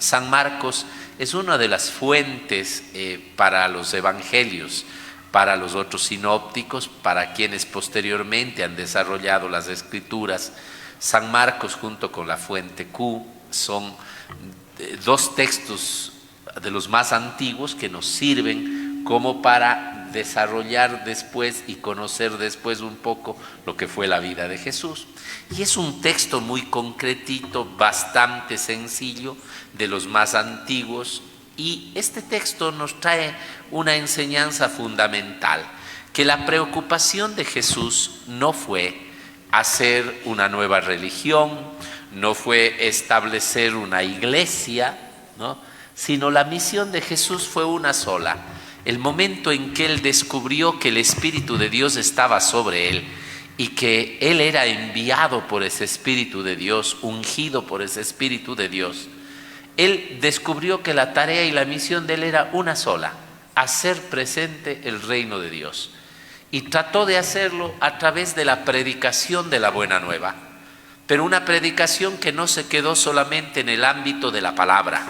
San Marcos es una de las fuentes para los evangelios, para los otros sinópticos, para quienes posteriormente han desarrollado las escrituras. San Marcos junto con la fuente Q son dos textos de los más antiguos que nos sirven como para desarrollar después y conocer después un poco lo que fue la vida de Jesús. Y es un texto muy concretito, bastante sencillo, de los más antiguos, y este texto nos trae una enseñanza fundamental, que la preocupación de Jesús no fue hacer una nueva religión, no fue establecer una iglesia, ¿no?, sino la misión de Jesús fue una sola. El momento en que Él descubrió que el Espíritu de Dios estaba sobre Él y que Él era enviado por ese Espíritu de Dios, ungido por ese Espíritu de Dios, Él descubrió que la tarea y la misión de Él era una sola: hacer presente el reino de Dios. Y trató de hacerlo a través de la predicación de la buena nueva, pero una predicación que no se quedó solamente en el ámbito de la palabra,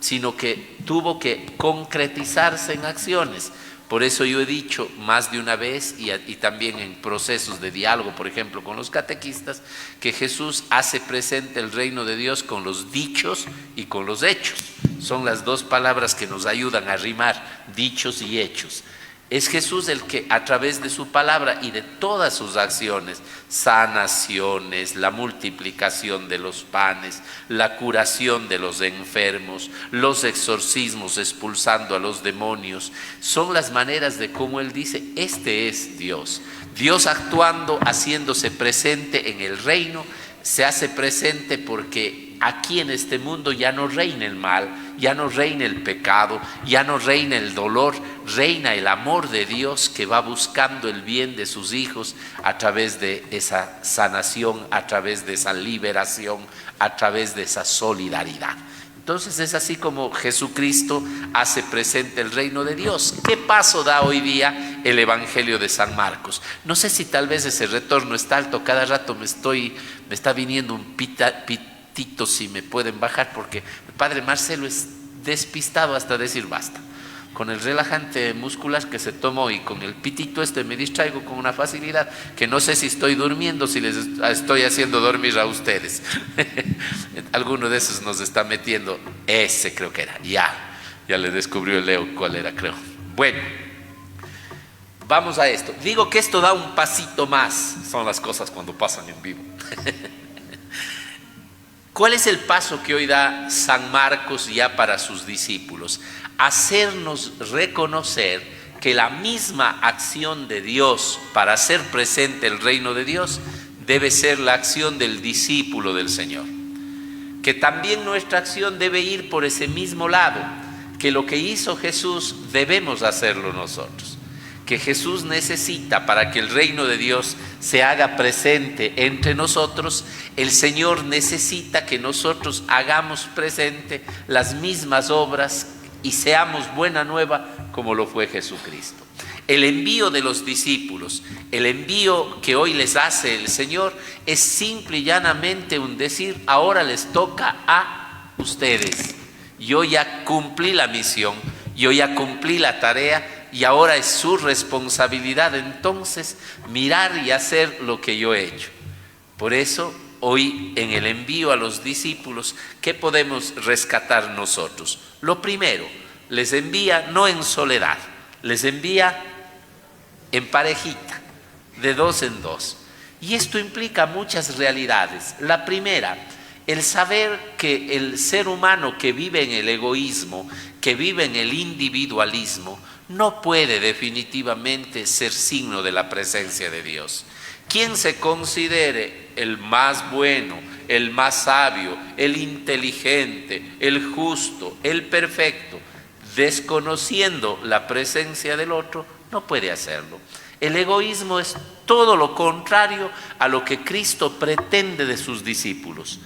sino que tuvo que concretizarse en acciones. Por eso yo he dicho más de una vez y también en procesos de diálogo, por ejemplo, con los catequistas, que Jesús hace presente el reino de Dios con los dichos y con los hechos. Son las dos palabras que nos ayudan a rimar, dichos y hechos. Es Jesús el que a través de su palabra y de todas sus acciones, sanaciones, la multiplicación de los panes, la curación de los enfermos, los exorcismos expulsando a los demonios, son las maneras de cómo Él dice: este es Dios. Dios actuando, haciéndose presente en el reino, se hace presente porque aquí en este mundo ya no reina el mal, ya no reina el pecado, ya no reina el dolor, reina el amor de Dios que va buscando el bien de sus hijos a través de esa sanación, a través de esa liberación, a través de esa solidaridad. Entonces es así como Jesucristo hace presente el reino de Dios. ¿Qué paso da hoy día el Evangelio de San Marcos? No sé si tal vez ese retorno está alto, cada rato me está viniendo un pitito, si me pueden bajar, porque el padre Marcelo es despistado hasta decir basta. Con el relajante muscular que se tomó y con el pitito me distraigo con una facilidad que no sé si estoy durmiendo, si les estoy haciendo dormir a ustedes. Alguno de esos nos está metiendo. Ese creo que era, ya le descubrió el Leo cuál era, creo. Bueno, vamos a esto. Digo que esto da un pasito más, son las cosas cuando pasan en vivo. ¿Cuál es el paso que hoy da San Marcos ya para sus discípulos? Hacernos reconocer que la misma acción de Dios para hacer presente el reino de Dios debe ser la acción del discípulo del Señor. Que también nuestra acción debe ir por ese mismo lado, que lo que hizo Jesús debemos hacerlo nosotros. Que Jesús necesita, para que el reino de Dios se haga presente entre nosotros, el Señor necesita que nosotros hagamos presente las mismas obras y seamos buena nueva como lo fue Jesucristo. El envío de los discípulos, el envío que hoy les hace el Señor, es simple y llanamente un decir: ahora les toca a ustedes. Yo ya cumplí la misión, yo ya cumplí la tarea, y ahora es su responsabilidad entonces mirar y hacer lo que yo he hecho. Por eso hoy en el envío a los discípulos, ¿qué podemos rescatar nosotros? Lo primero, les envía no en soledad, les envía en parejita, de dos en dos. Y esto implica muchas realidades. La primera, el saber que el ser humano que vive en el egoísmo, que vive en el individualismo, no puede definitivamente ser signo de la presencia de Dios. Quien se considere el más bueno, el más sabio, el inteligente, el justo, el perfecto, desconociendo la presencia del otro, no puede hacerlo. El egoísmo es todo lo contrario a lo que Cristo pretende de sus discípulos.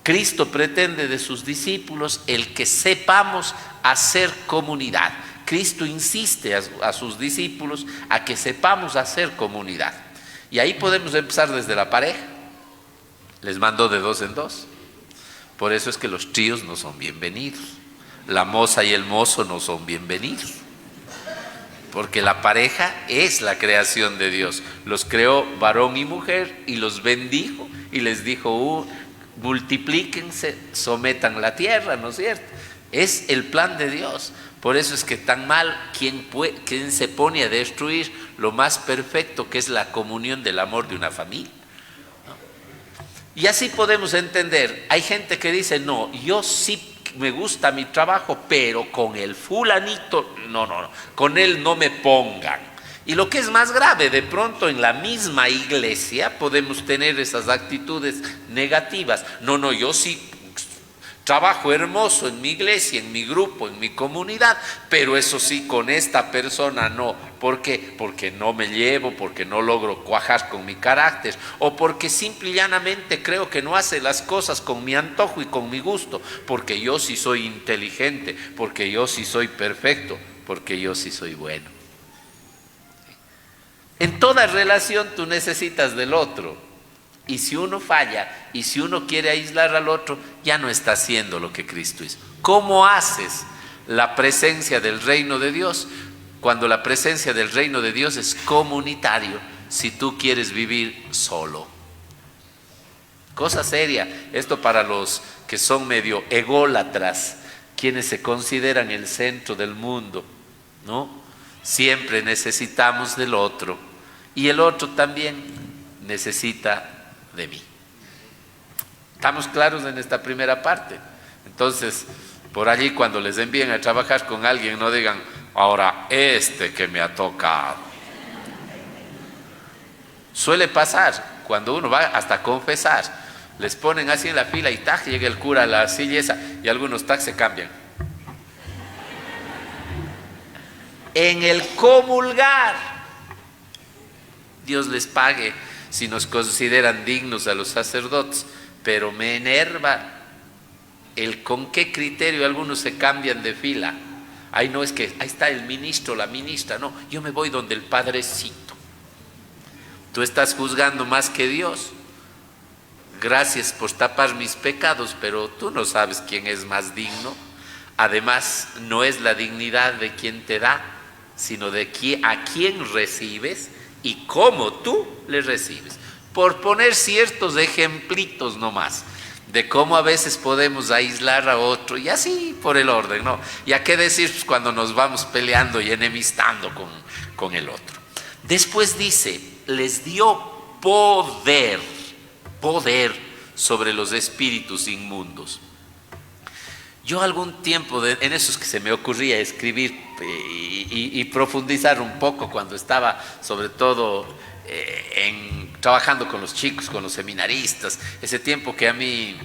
Cristo pretende de sus discípulos el que sepamos hacer comunidad. Cristo insiste a sus discípulos a que sepamos hacer comunidad. Y ahí podemos empezar desde la pareja. Les mandó de dos en dos. Por eso es que los tríos no son bienvenidos. La moza y el mozo no son bienvenidos. Porque la pareja es la creación de Dios. Los creó varón y mujer y los bendijo y les dijo, multiplíquense, sometan la tierra, ¿no es cierto? Es el plan de Dios. Por eso es que tan mal quien se pone a destruir lo más perfecto que es la comunión del amor de una familia, ¿no? Y así podemos entender, hay gente que dice, no, yo sí me gusta mi trabajo, pero con el fulanito, no, con él no me pongan. Y lo que es más grave, de pronto en la misma iglesia podemos tener esas actitudes negativas. No, yo sí trabajo hermoso en mi iglesia, en mi grupo, en mi comunidad, pero eso sí, con esta persona no. ¿Por qué? Porque no me llevo, porque no logro cuajar con mi carácter, o porque simple y llanamente creo que no hace las cosas con mi antojo y con mi gusto, porque yo sí soy inteligente, porque yo sí soy perfecto, porque yo sí soy bueno. En toda relación tú necesitas del otro. Y si uno falla, y si uno quiere aislar al otro, ya no está haciendo lo que Cristo hizo. ¿Cómo haces la presencia del reino de Dios cuando la presencia del reino de Dios es comunitario si tú quieres vivir solo? Cosa seria, esto para los que son medio ególatras, quienes se consideran el centro del mundo, ¿no? Siempre necesitamos del otro y el otro también necesita de mí. ¿Estamos claros en esta primera parte? Entonces, por allí cuando les envíen a trabajar con alguien, no digan, ahora que me ha tocado. Suele pasar, cuando uno va hasta confesar, les ponen así en la fila y llega el cura a la silla esa y algunos se cambian. En el comulgar, Dios les pague si nos consideran dignos a los sacerdotes, pero me enerva el con qué criterio algunos se cambian de fila. Ay, no, es que ahí está el ministro, la ministra. No, yo me voy donde el padrecito. Tú estás juzgando más que Dios. Gracias por tapar mis pecados, pero tú no sabes quién es más digno. Además, no es la dignidad de quien te da, sino de a quién recibes y cómo tú le recibes. Por poner ciertos ejemplitos nomás de cómo a veces podemos aislar a otro y así por el orden, ¿no? Y a qué decir pues, cuando nos vamos peleando y enemistando con el otro. Después dice, les dio poder sobre los espíritus inmundos. Yo algún tiempo, en esos que se me ocurría escribir y profundizar un poco cuando estaba sobre todo trabajando con los chicos, con los seminaristas, ese tiempo que a mí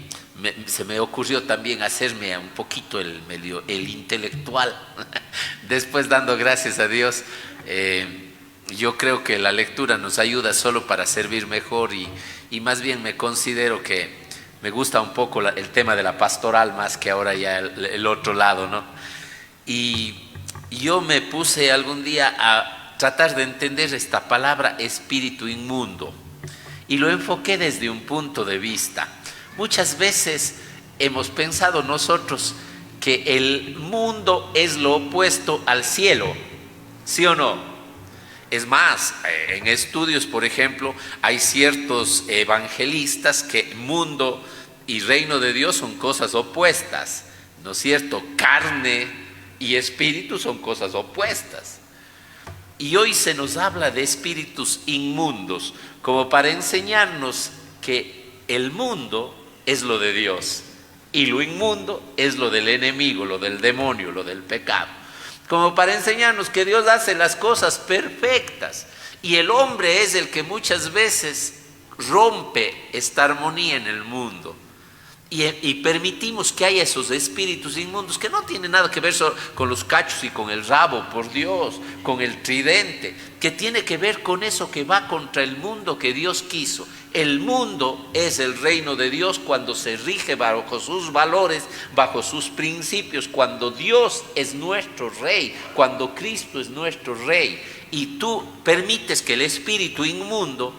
se me ocurrió también hacerme un poquito el intelectual, después dando gracias a Dios, yo creo que la lectura nos ayuda solo para servir mejor y más bien me considero que me gusta un poco el tema de la pastoral más que ahora ya el otro lado, ¿no? Y yo me puse algún día a tratar de entender esta palabra espíritu inmundo y lo enfoqué desde un punto de vista. Muchas veces hemos pensado nosotros que el mundo es lo opuesto al cielo, ¿sí o no? Es más, en estudios, por ejemplo, hay ciertos evangelistas que mundo y reino de Dios son cosas opuestas, ¿no es cierto? Carne y espíritu son cosas opuestas. Y hoy se nos habla de espíritus inmundos, como para enseñarnos que el mundo es lo de Dios y lo inmundo es lo del enemigo, lo del demonio, lo del pecado. Como para enseñarnos que Dios hace las cosas perfectas y el hombre es el que muchas veces rompe esta armonía en el mundo y permitimos que haya esos espíritus inmundos que no tienen nada que ver con los cachos y con el rabo, por Dios, con el tridente, que tiene que ver con eso que va contra el mundo que Dios quiso. El mundo es el reino de Dios cuando se rige bajo sus valores, bajo sus principios, cuando Dios es nuestro rey, cuando Cristo es nuestro rey, y tú permites que el espíritu inmundo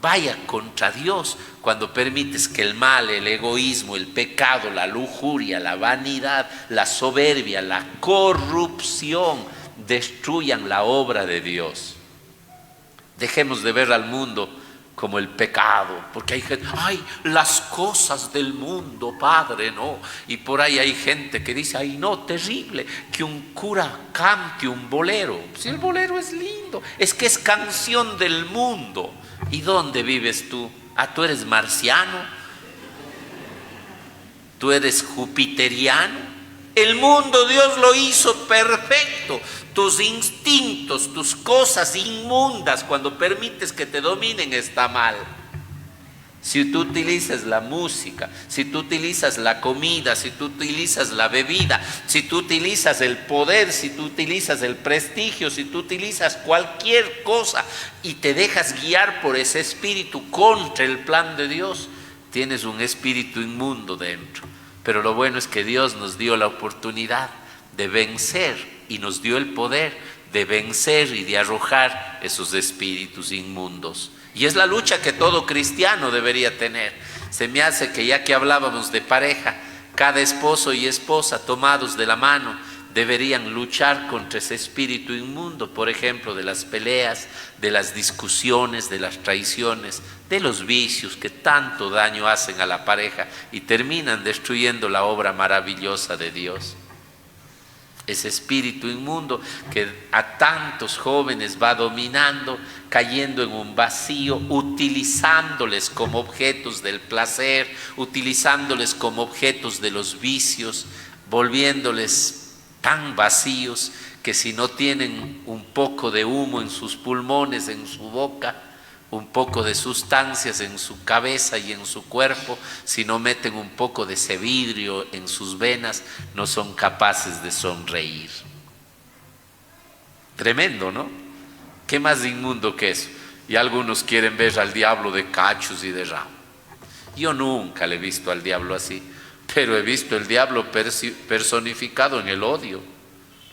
vaya contra Dios cuando permites que el mal, el egoísmo, el pecado, la lujuria, la vanidad, la soberbia, la corrupción destruyan la obra de Dios. Dejemos de ver al mundo como el pecado, porque hay gente, ay, las cosas del mundo, Padre, no. Y por ahí hay gente que dice, ay, no, terrible, que un cura cante un bolero. Si el bolero es lindo, es que es canción del mundo. ¿Y dónde vives tú? Ah, tú eres marciano, tú eres jupiteriano. El mundo Dios lo hizo perfecto. Tus instintos, tus cosas inmundas, cuando permites que te dominen, está mal. Si tú utilizas la música, si tú utilizas la comida, si tú utilizas la bebida, si tú utilizas el poder, si tú utilizas el prestigio, si tú utilizas cualquier cosa y te dejas guiar por ese espíritu contra el plan de Dios, tienes un espíritu inmundo dentro. Pero lo bueno es que Dios nos dio la oportunidad de vencer y nos dio el poder de vencer y de arrojar esos espíritus inmundos. Y es la lucha que todo cristiano debería tener. Se me hace que, ya que hablábamos de pareja, cada esposo y esposa tomados de la mano deberían luchar contra ese espíritu inmundo, por ejemplo, de las peleas, de las discusiones, de las traiciones, de los vicios que tanto daño hacen a la pareja y terminan destruyendo la obra maravillosa de Dios. Ese espíritu inmundo que a tantos jóvenes va dominando, cayendo en un vacío, utilizándoles como objetos del placer, utilizándoles como objetos de los vicios, volviéndoles tan vacíos que si no tienen un poco de humo en sus pulmones, en su boca, un poco de sustancias en su cabeza y en su cuerpo, si no meten un poco de ese vidrio en sus venas, no son capaces de sonreír. Tremendo, ¿no? ¿Qué más inmundo que eso? Y algunos quieren ver al diablo de cachos y de rabo. Yo nunca le he visto al diablo así, pero he visto el diablo personificado en el odio.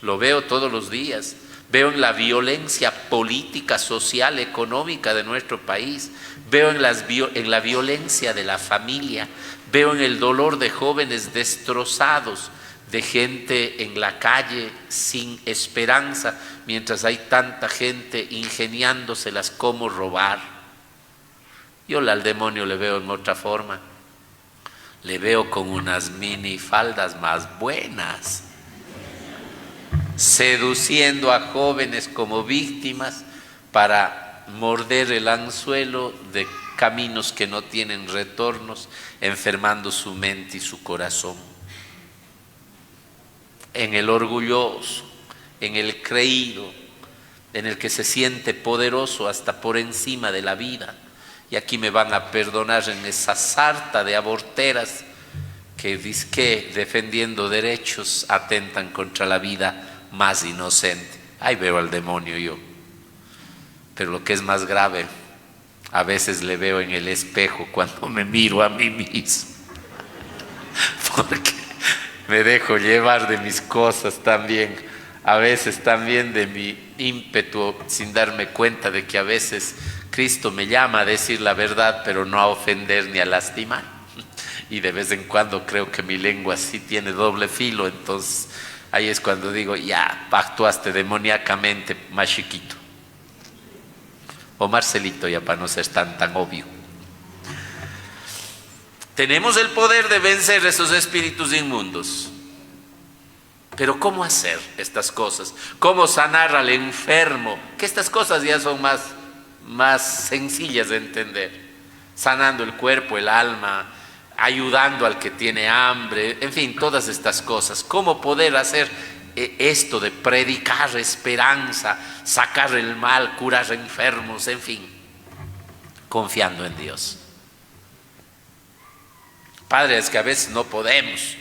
Lo veo todos los días. Veo en la violencia política, social, económica de nuestro país. Veo en la violencia de la familia. Veo en el dolor de jóvenes destrozados, de gente en la calle sin esperanza, mientras hay tanta gente ingeniándoselas cómo robar. Yo al demonio le veo en otra forma. Le veo con unas minifaldas más buenas, seduciendo a jóvenes como víctimas para morder el anzuelo de caminos que no tienen retornos, enfermando su mente y su corazón. En el orgulloso, en el creído, en el que se siente poderoso hasta por encima de la vida. Y aquí me van a perdonar en esa sarta de aborteras que dizque defendiendo derechos atentan contra la vida más inocente. Ahí veo al demonio yo. Pero lo que es más grave, a veces le veo en el espejo cuando me miro a mí mismo. Porque me dejo llevar de mis cosas también, a veces también de mi ímpetu, sin darme cuenta de que a veces Cristo me llama a decir la verdad, pero no a ofender ni a lastimar. Y de vez en cuando creo que mi lengua sí tiene doble filo, entonces ahí es cuando digo, ya, actuaste demoníacamente, más chiquito. O Marcelito, ya para no ser tan obvio. Tenemos el poder de vencer esos espíritus inmundos. Pero ¿cómo hacer estas cosas? ¿Cómo sanar al enfermo? Que estas cosas ya son más sencillas de entender. Sanando el cuerpo, el alma, ayudando al que tiene hambre, en fin, todas estas cosas. ¿Cómo poder hacer esto de predicar esperanza, sacar el mal, curar enfermos, en fin? Confiando en Dios. Padre, es que a veces no podemos.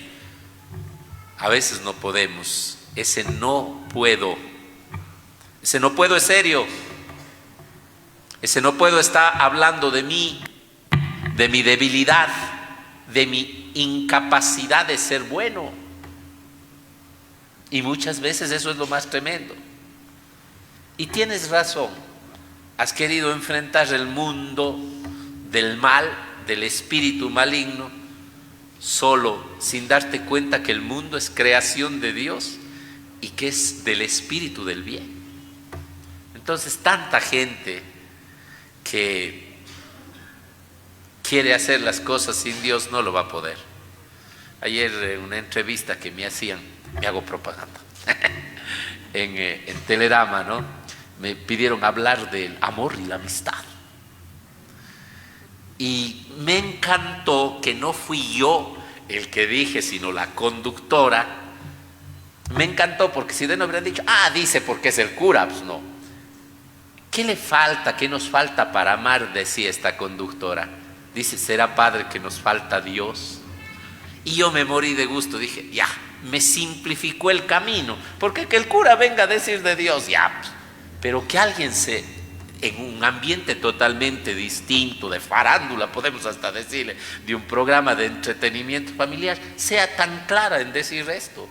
A veces no podemos. Ese no puedo es serio. Ese no puedo está hablando de mí, de mi debilidad, de mi incapacidad de ser bueno. Y muchas veces eso es lo más tremendo. Y tienes razón. Has querido enfrentar el mundo del mal, del espíritu maligno, solo sin darte cuenta que el mundo es creación de Dios y que es del espíritu del bien. Entonces, tanta gente que quiere hacer las cosas sin Dios no lo va a poder. Ayer en una entrevista que me hacían, me hago propaganda, en Telerama, ¿no? Me pidieron hablar del amor y la amistad. Y me encantó que no fui yo el que dije, sino la conductora. Me encantó porque si de no hubieran dicho, dice porque es el cura, pues no. ¿Qué le falta? ¿Qué nos falta para amar? Decía esta conductora. Dice, ¿será, padre, que nos falta Dios? Y yo me morí de gusto, dije, ya, me simplificó el camino, porque que el cura venga a decir de Dios, ya, pero que alguien en un ambiente totalmente distinto, de farándula, podemos hasta decirle, de un programa de entretenimiento familiar, sea tan clara en decir esto.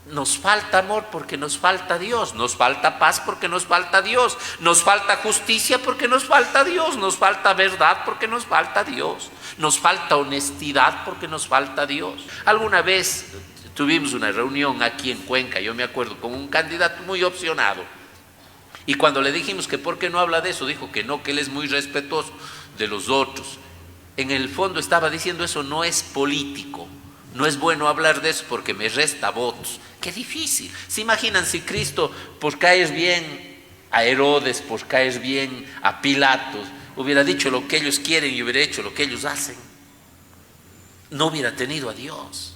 Nos falta amor porque nos falta Dios, nos falta paz porque nos falta Dios, nos falta justicia porque nos falta Dios, nos falta verdad porque nos falta Dios, nos falta honestidad porque nos falta Dios. Alguna vez tuvimos una reunión aquí en Cuenca, yo me acuerdo, con un candidato muy opcionado, y cuando le dijimos que por qué no habla de eso, dijo que no, que él es muy respetuoso de los otros. En el fondo estaba diciendo, eso no es político. No es bueno hablar de eso porque me resta votos. Qué difícil. ¿Se imaginan si Cristo, por caer bien a Herodes, por caer bien a Pilatos, hubiera dicho lo que ellos quieren y hubiera hecho lo que ellos hacen? No hubiera tenido a Dios.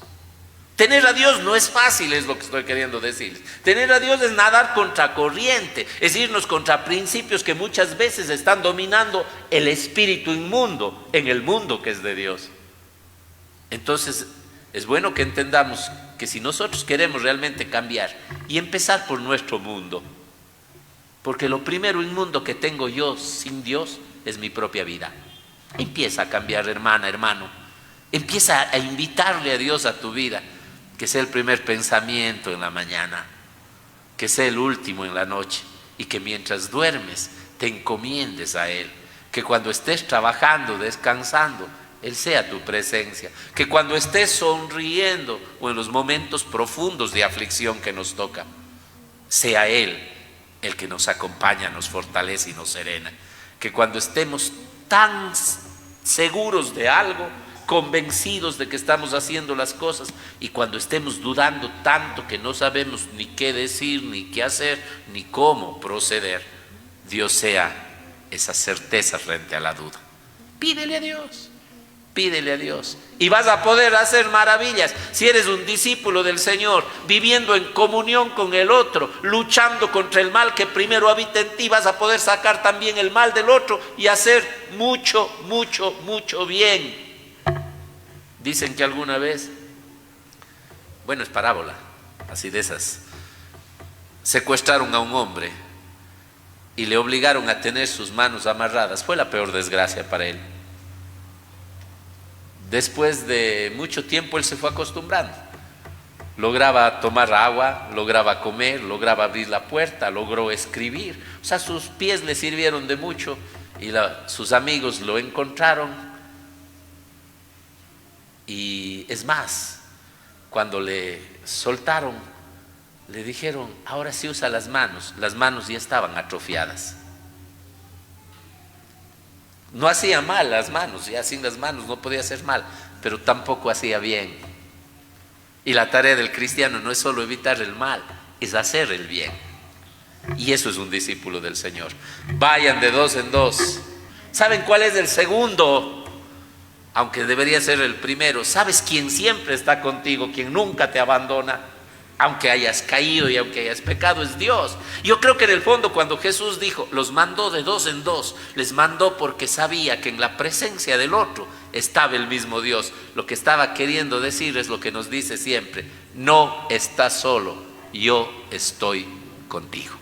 Tener a Dios no es fácil, es lo que estoy queriendo decir. Tener a Dios es nadar contra corriente, es irnos contra principios que muchas veces están dominando el espíritu inmundo en el mundo que es de Dios. Entonces, es bueno que entendamos que si nosotros queremos realmente cambiar y empezar por nuestro mundo, porque lo primero inmundo que tengo yo sin Dios es mi propia vida. Empieza a cambiar, hermana, hermano. Empieza a invitarle a Dios a tu vida, que sea el primer pensamiento en la mañana, que sea el último en la noche, y que mientras duermes te encomiendes a Él, que cuando estés trabajando, descansando, Él sea tu presencia, que cuando estés sonriendo o en los momentos profundos de aflicción que nos toca, sea Él el que nos acompaña, nos fortalece y nos serena, que cuando estemos tan seguros de algo, convencidos de que estamos haciendo las cosas, y cuando estemos dudando tanto que no sabemos ni qué decir, ni qué hacer, ni cómo proceder, Dios sea esa certeza frente a la duda. Pídele a Dios. Pídele a Dios y vas a poder hacer maravillas. Si eres un discípulo del Señor, viviendo en comunión con el otro, luchando contra el mal que primero habita en ti, vas a poder sacar también el mal del otro y hacer mucho, mucho, mucho bien. Dicen que alguna vez, bueno, es parábola, así de esas, secuestraron a un hombre y le obligaron a tener sus manos amarradas. Fue la peor desgracia para él. Después de mucho tiempo él se fue acostumbrando. Lograba tomar agua, lograba comer, lograba abrir la puerta, logró escribir. O sea, sus pies le sirvieron de mucho y sus amigos lo encontraron. Y es más, cuando le soltaron, le dijeron, ahora sí usa las manos ya estaban atrofiadas. No hacía mal las manos, ya sin las manos no podía hacer mal, pero tampoco hacía bien. Y la tarea del cristiano no es solo evitar el mal, es hacer el bien. Y eso es un discípulo del Señor. Vayan de dos en dos. ¿Saben cuál es el segundo? Aunque debería ser el primero. ¿Sabes quién siempre está contigo? Quien nunca te abandona, aunque hayas caído y aunque hayas pecado, es Dios. Yo creo que en el fondo cuando Jesús dijo, los mandó de dos en dos, les mandó porque sabía que en la presencia del otro estaba el mismo Dios. Lo que estaba queriendo decir es lo que nos dice siempre: no estás solo, yo estoy contigo.